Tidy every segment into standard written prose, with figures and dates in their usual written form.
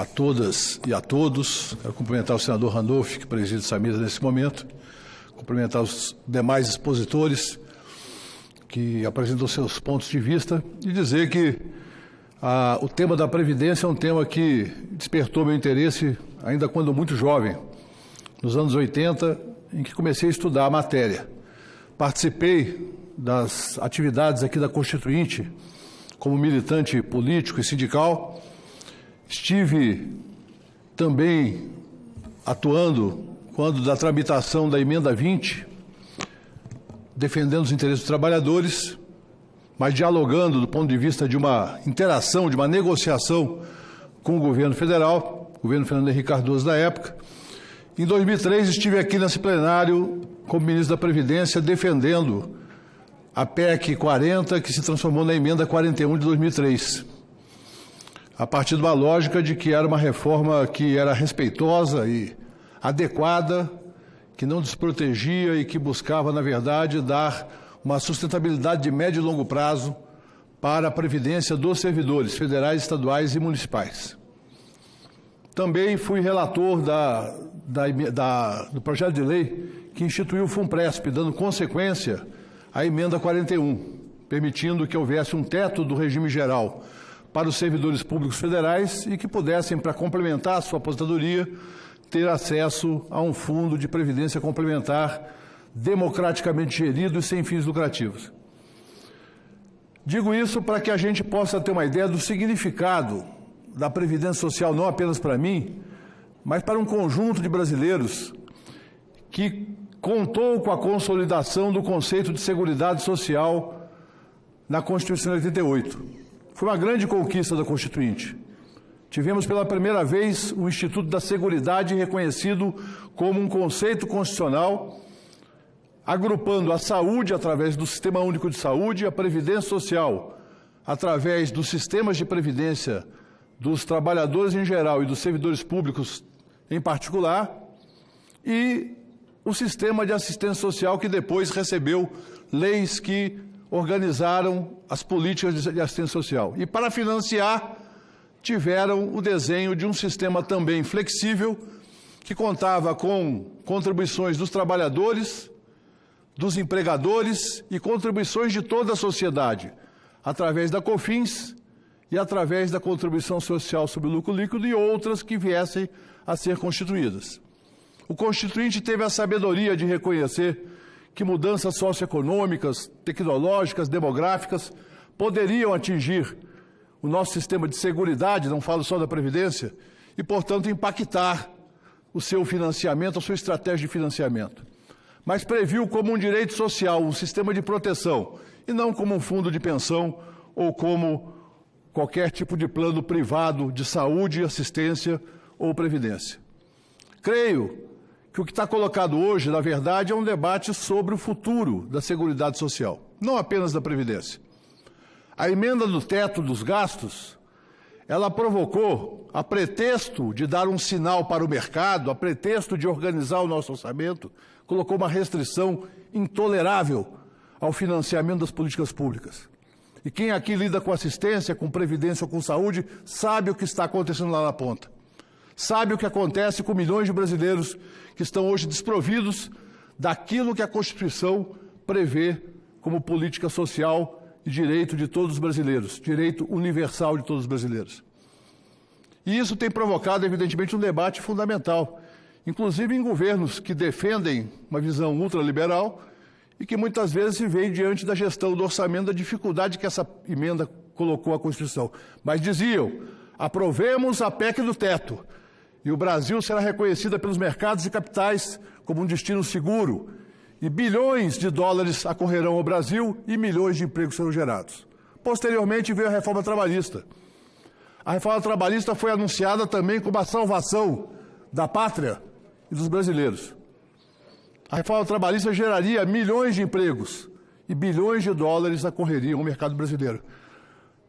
a todas e a todos. Quero cumprimentar o senador Randolph, que preside essa mesa nesse momento, cumprimentar os demais expositores que apresentam seus pontos de vista e dizer que o tema da Previdência é um tema que despertou meu interesse ainda quando muito jovem, nos anos 80, em que comecei a estudar a matéria. Participei das atividades aqui da Constituinte como militante político e sindical. Estive também atuando quando da tramitação da emenda 20, defendendo os interesses dos trabalhadores, mas dialogando do ponto de vista de uma interação, de uma negociação com o governo federal, o governo Fernando Henrique Cardoso da época. Em 2003 estive aqui nesse plenário como ministro da Previdência defendendo a PEC 40, que se transformou na emenda 41 de 2003. A partir de uma lógica de que era uma reforma que era respeitosa e adequada, que não desprotegia e que buscava, na verdade, dar uma sustentabilidade de médio e longo prazo para a previdência dos servidores federais, estaduais e municipais. Também fui relator do projeto de lei que instituiu o FUNPRESP, dando consequência à emenda 41, permitindo que houvesse um teto do regime geral para os servidores públicos federais e que pudessem, para complementar a sua aposentadoria, ter acesso a um fundo de previdência complementar democraticamente gerido e sem fins lucrativos. Digo isso para que a gente possa ter uma ideia do significado da Previdência Social, não apenas para mim, mas para um conjunto de brasileiros que contou com a consolidação do conceito de Seguridade Social na Constituição de 88. Foi uma grande conquista da Constituinte. Tivemos pela primeira vez o Instituto da Seguridade reconhecido como um conceito constitucional, agrupando a saúde através do Sistema Único de Saúde, a Previdência Social através dos sistemas de previdência dos trabalhadores em geral e dos servidores públicos em particular, e o sistema de assistência social que depois recebeu leis que organizaram as políticas de assistência social. E para financiar, tiveram o desenho de um sistema também flexível, que contava com contribuições dos trabalhadores, dos empregadores e contribuições de toda a sociedade, através da COFINS e através da contribuição social sobre o lucro líquido e outras que viessem a ser constituídas. O Constituinte teve a sabedoria de reconhecer que mudanças socioeconômicas, tecnológicas, demográficas poderiam atingir o nosso sistema de seguridade, não falo só da Previdência, e, portanto, impactar o seu financiamento, a sua estratégia de financiamento. Mas previu como um direito social, um sistema de proteção, e não como um fundo de pensão ou como qualquer tipo de plano privado de saúde, assistência ou previdência. Creio que o que está colocado hoje, na verdade, é um debate sobre o futuro da Seguridade Social, não apenas da Previdência. A emenda do teto dos gastos, ela provocou, a pretexto de dar um sinal para o mercado, a pretexto de organizar o nosso orçamento, colocou uma restrição intolerável ao financiamento das políticas públicas. E quem aqui lida com assistência, com previdência ou com saúde, sabe o que está acontecendo lá na ponta. Sabe o que acontece com milhões de brasileiros que estão hoje desprovidos daquilo que a Constituição prevê como política social e direito de todos os brasileiros, direito universal de todos os brasileiros. E isso tem provocado, evidentemente, um debate fundamental, inclusive em governos que defendem uma visão ultraliberal e que muitas vezes se veem diante da gestão do orçamento, da dificuldade que essa emenda colocou à Constituição. Mas diziam, aprovemos a PEC do teto, e o Brasil será reconhecida pelos mercados de capitais como um destino seguro, e bilhões de dólares acorrerão ao Brasil e milhões de empregos serão gerados. Posteriormente veio a reforma trabalhista. A reforma trabalhista foi anunciada também como a salvação da pátria e dos brasileiros. A reforma trabalhista geraria milhões de empregos e bilhões de dólares acorreriam ao mercado brasileiro.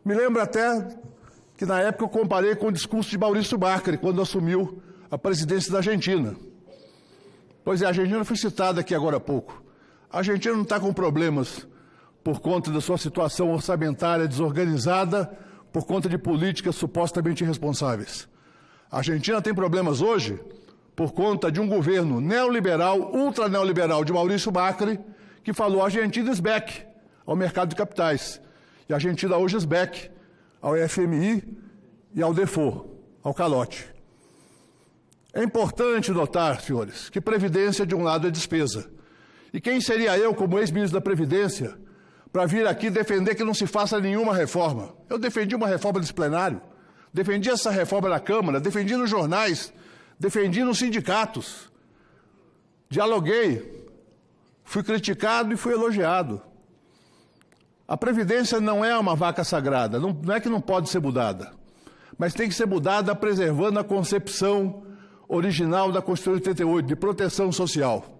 Me lembro até que na época eu comparei com o discurso de Maurício Macri, quando assumiu a presidência da Argentina. Pois é, a Argentina foi citada aqui agora há pouco. A Argentina não está com problemas por conta da sua situação orçamentária desorganizada, por conta de políticas supostamente irresponsáveis. A Argentina tem problemas hoje por conta de um governo neoliberal, ultra-neoliberal de Maurício Macri, que falou: a Argentina is back ao mercado de capitais. E a Argentina hoje is back ao FMI e ao default, ao calote. É importante notar, senhores, que previdência de um lado é despesa. E quem seria eu, como ex-ministro da Previdência, para vir aqui defender que não se faça nenhuma reforma? Eu defendi uma reforma desse plenário, defendi essa reforma na Câmara, defendi nos jornais, defendi nos sindicatos, dialoguei, fui criticado e fui elogiado. A Previdência não é uma vaca sagrada, não é que não pode ser mudada, mas tem que ser mudada preservando a concepção original da Constituição de 88, de proteção social.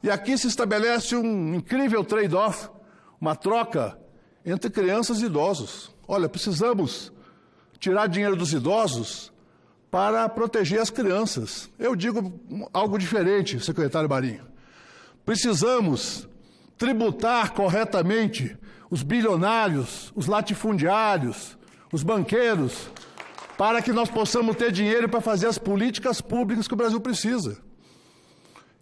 E aqui se estabelece um incrível trade-off, uma troca entre crianças e idosos. Olha, precisamos tirar dinheiro dos idosos para proteger as crianças. Eu digo algo diferente, secretário Marinho. Precisamos tributar corretamente os bilionários, os latifundiários, os banqueiros, para que nós possamos ter dinheiro para fazer as políticas públicas que o Brasil precisa.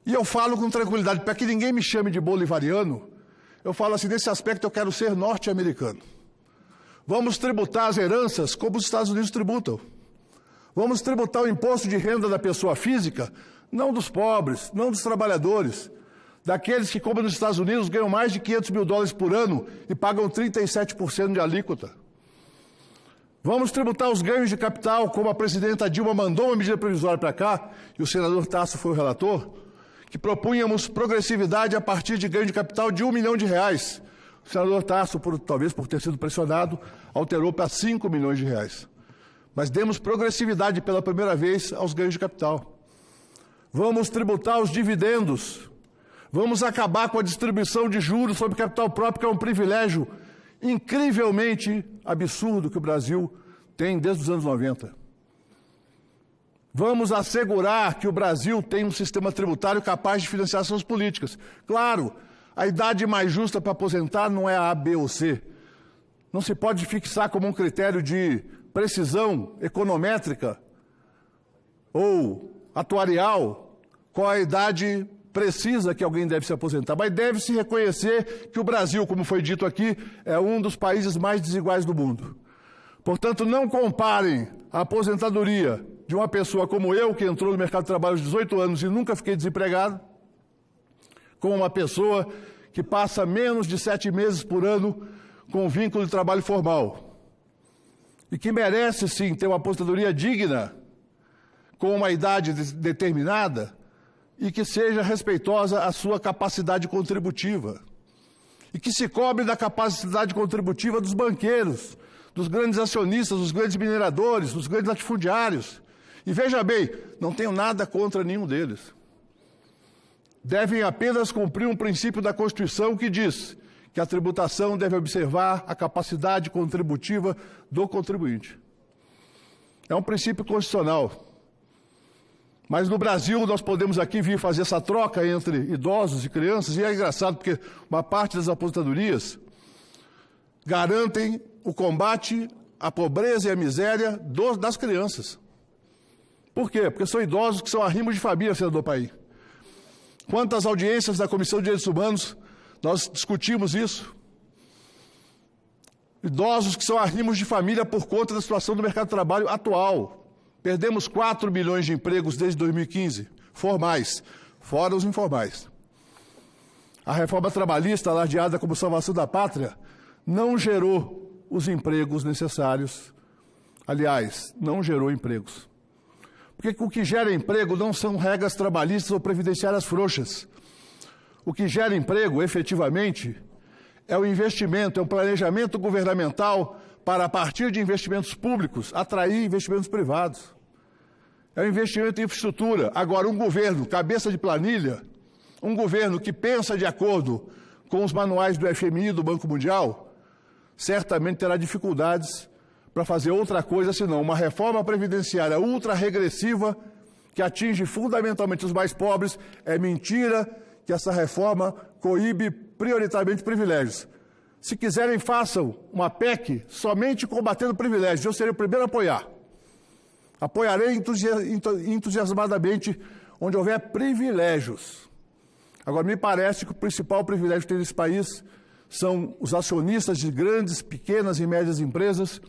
E eu falo com tranquilidade, para que ninguém me chame de bolivariano, eu falo assim: nesse aspecto eu quero ser norte-americano. Vamos tributar as heranças como os Estados Unidos tributam. Vamos tributar o imposto de renda da pessoa física, não dos pobres, não dos trabalhadores, daqueles que, como nos Estados Unidos, ganham mais de $500 mil por ano e pagam 37% de alíquota. Vamos tributar os ganhos de capital, como a presidenta Dilma mandou uma medida provisória para cá, e o senador Tasso foi o relator, que propunhamos progressividade a partir de ganho de capital de R$1 milhão. O senador Tasso, talvez por ter sido pressionado, alterou para R$5 milhões. Mas demos progressividade pela primeira vez aos ganhos de capital. Vamos tributar os dividendos. Vamos acabar com a distribuição de juros sobre capital próprio, que é um privilégio incrivelmente absurdo que o Brasil tem desde os anos 90. Vamos assegurar que o Brasil tem um sistema tributário capaz de financiar suas políticas. Claro, a idade mais justa para aposentar não é a B ou C. Não se pode fixar como um critério de precisão econométrica ou atuarial qual a idade precisa que alguém deve se aposentar, mas deve-se reconhecer que o Brasil, como foi dito aqui, é um dos países mais desiguais do mundo. Portanto, não comparem a aposentadoria de uma pessoa como eu, que entrou no mercado de trabalho aos 18 anos e nunca fiquei desempregado, com uma pessoa que passa menos de 7 meses por ano com vínculo de trabalho formal. E que merece, sim, ter uma aposentadoria digna, com uma idade determinada, e que seja respeitosa à sua capacidade contributiva. E que se cobre da capacidade contributiva dos banqueiros, dos grandes acionistas, dos grandes mineradores, dos grandes latifundiários. E veja bem, não tenho nada contra nenhum deles. Devem apenas cumprir um princípio da Constituição que diz que a tributação deve observar a capacidade contributiva do contribuinte. É um princípio constitucional. Mas no Brasil nós podemos aqui vir fazer essa troca entre idosos e crianças, e é engraçado porque uma parte das aposentadorias garantem o combate à pobreza e à miséria das crianças. Por quê? Porque são idosos que são arrimos de família, senador Paim. Quantas audiências da Comissão de Direitos Humanos nós discutimos isso? Idosos que são arrimos de família por conta da situação do mercado de trabalho atual. Perdemos 4 milhões de empregos desde 2015, formais, fora os informais. A reforma trabalhista, alardeada como salvação da pátria, não gerou os empregos necessários. Aliás, não gerou empregos. Porque o que gera emprego não são regras trabalhistas ou previdenciárias frouxas. O que gera emprego, efetivamente, é o investimento, é um planejamento governamental para, a partir de investimentos públicos, atrair investimentos privados. É um investimento em infraestrutura. Agora, um governo cabeça de planilha, um governo que pensa de acordo com os manuais do FMI e do Banco Mundial, certamente terá dificuldades para fazer outra coisa, senão uma reforma previdenciária ultra-regressiva que atinge fundamentalmente os mais pobres. É mentira que essa reforma coíbe prioritariamente privilégios. Se quiserem, façam uma PEC somente combatendo privilégios. Eu serei o primeiro a apoiar. Apoiarei entusiasmadamente onde houver privilégios. Agora, me parece que o principal privilégio que tem nesse país são os acionistas de grandes, pequenas e médias empresas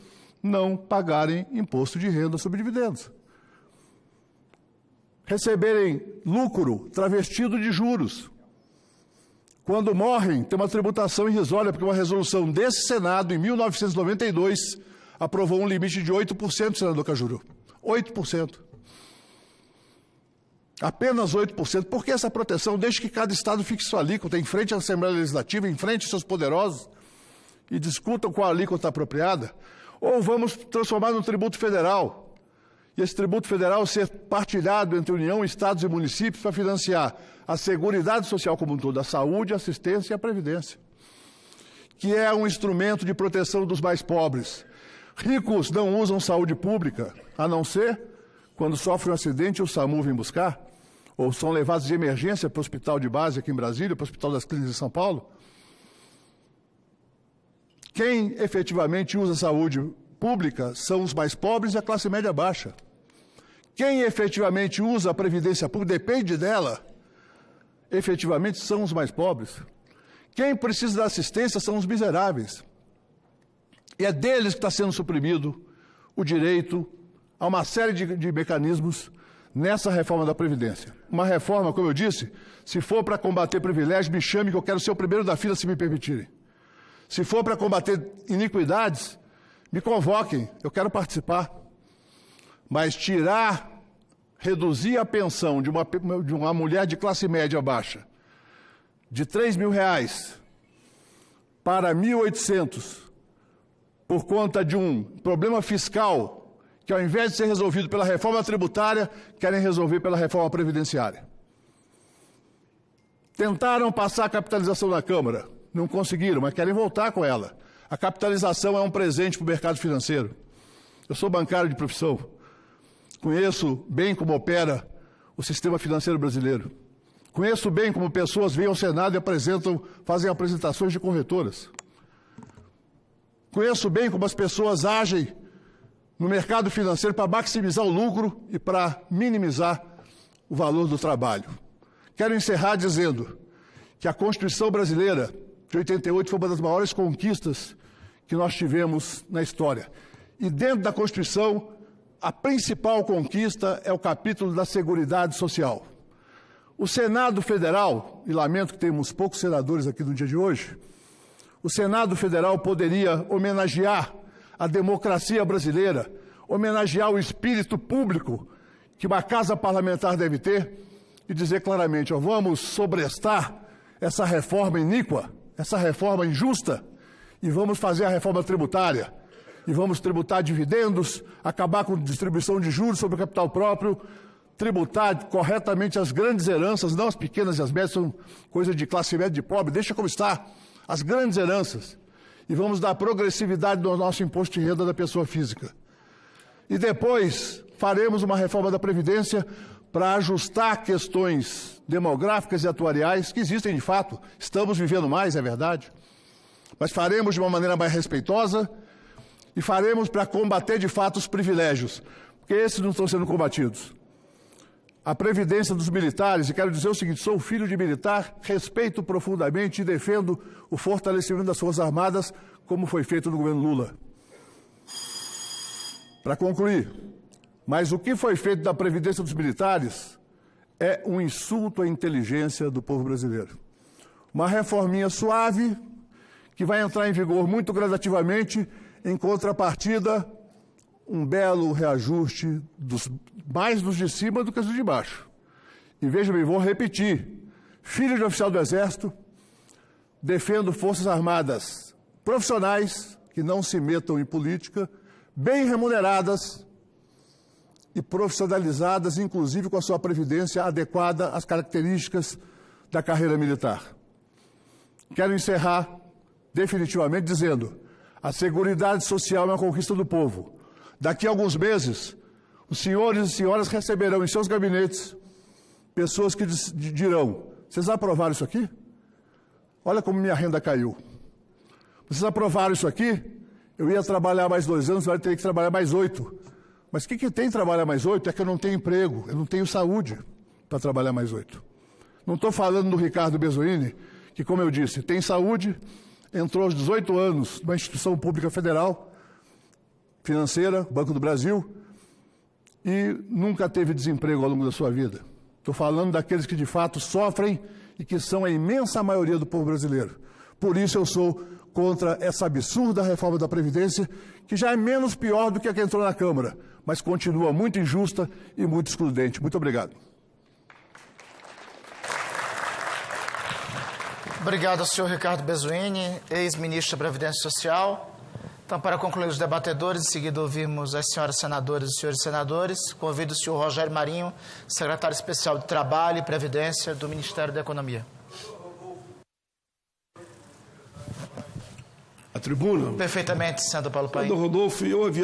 não pagarem imposto de renda sobre dividendos. Receberem lucro travestido de juros. Quando morrem, tem uma tributação irrisória, porque uma resolução desse Senado, em 1992, aprovou um limite de 8%, senador Cajuru. 8%. Apenas 8%. Por que essa proteção? Desde que cada Estado fixe sua alíquota em frente à Assembleia Legislativa, em frente aos seus poderosos, e discutam qual alíquota apropriada. Ou vamos transformar num tributo federal, e esse tributo federal ser partilhado entre União, Estados e municípios para financiar a Seguridade Social como um todo, a saúde, a assistência e a previdência, que é um instrumento de proteção dos mais pobres. Ricos não usam saúde pública, a não ser quando sofrem um acidente e o SAMU vem buscar, ou são levados de emergência para o hospital de base aqui em Brasília, para o Hospital das Clínicas de São Paulo. Quem efetivamente usa saúde pública são os mais pobres e a classe média baixa. Quem efetivamente usa a previdência pública, depende dela, efetivamente são os mais pobres. Quem precisa da assistência são os miseráveis. E é deles que está sendo suprimido o direito a uma série de mecanismos nessa reforma da Previdência. Uma reforma, como eu disse, se for para combater privilégios, me chame que eu quero ser o primeiro da fila, se me permitirem. Se for para combater iniquidades, me convoquem, eu quero participar. Mas reduzir a pensão de uma mulher de classe média baixa de R$3.000 para 1.800 por conta de um problema fiscal que, ao invés de ser resolvido pela reforma tributária, querem resolver pela reforma previdenciária. Tentaram passar a capitalização na Câmara, não conseguiram, mas querem voltar com ela. A capitalização é um presente para o mercado financeiro. Eu sou bancário de profissão, conheço bem como opera o sistema financeiro brasileiro. Conheço bem como pessoas vêm ao Senado e fazem apresentações de corretoras. Conheço bem como as pessoas agem no mercado financeiro para maximizar o lucro e para minimizar o valor do trabalho. Quero encerrar dizendo que a Constituição brasileira de 88 foi uma das maiores conquistas que nós tivemos na história. E dentro da Constituição, a principal conquista é o capítulo da Seguridade Social. O Senado Federal, e lamento que temos poucos senadores aqui no dia de hoje, o Senado Federal poderia homenagear a democracia brasileira, homenagear o espírito público que uma casa parlamentar deve ter e dizer claramente, vamos sobrestar essa reforma iníqua, essa reforma injusta, e vamos fazer a reforma tributária, e vamos tributar dividendos, acabar com distribuição de juros sobre o capital próprio, tributar corretamente as grandes heranças, não as pequenas e as médias, são coisa de classe média e de pobre, deixa como está, as grandes heranças, e vamos dar progressividade no nosso imposto de renda da pessoa física. E depois faremos uma reforma da Previdência para ajustar questões demográficas e atuariais, que existem de fato, estamos vivendo mais, é verdade, mas faremos de uma maneira mais respeitosa e faremos para combater de fato os privilégios, porque esses não estão sendo combatidos. A previdência dos militares, e quero dizer o seguinte, sou filho de militar, respeito profundamente e defendo o fortalecimento das Forças Armadas, como foi feito no governo Lula. Para concluir, mas o que foi feito da previdência dos militares é um insulto à inteligência do povo brasileiro. Uma reforminha suave, que vai entrar em vigor muito gradativamente, em contrapartida, um belo reajuste mais dos de cima do que dos de baixo. E veja bem, vou repetir, filho de oficial do Exército, defendo Forças Armadas profissionais, que não se metam em política, bem remuneradas e profissionalizadas, inclusive com a sua previdência adequada às características da carreira militar. Quero encerrar definitivamente dizendo, a Seguridade Social é uma conquista do povo. Daqui a alguns meses, os senhores e senhoras receberão em seus gabinetes pessoas que dirão, vocês aprovaram isso aqui? Olha como minha renda caiu. Vocês aprovaram isso aqui? Eu ia trabalhar mais 2 anos, agora teria que trabalhar mais 8. Mas o que tem trabalhar mais 8 é que eu não tenho emprego, eu não tenho saúde para trabalhar mais 8. Não estou falando do Ricardo Bezoini, que, como eu disse, tem saúde, entrou aos 18 anos numa instituição pública federal, financeira, Banco do Brasil, e nunca teve desemprego ao longo da sua vida. Estou falando daqueles que, de fato, sofrem e que são a imensa maioria do povo brasileiro. Por isso eu sou contra essa absurda reforma da Previdência, que já é menos pior do que a que entrou na Câmara, mas continua muito injusta e muito excludente. Muito obrigado. Obrigado ao senhor Ricardo Bezoini, ex-ministro da Previdência Social. Então, para concluir os debatedores, em seguida ouvimos as senhoras senadoras e os senhores senadores. Convido o senhor Rogério Marinho, secretário especial de Trabalho e Previdência do Ministério da Economia. A tribuna. Perfeitamente, senador Paulo Paim. Senador Rodolfo, eu havia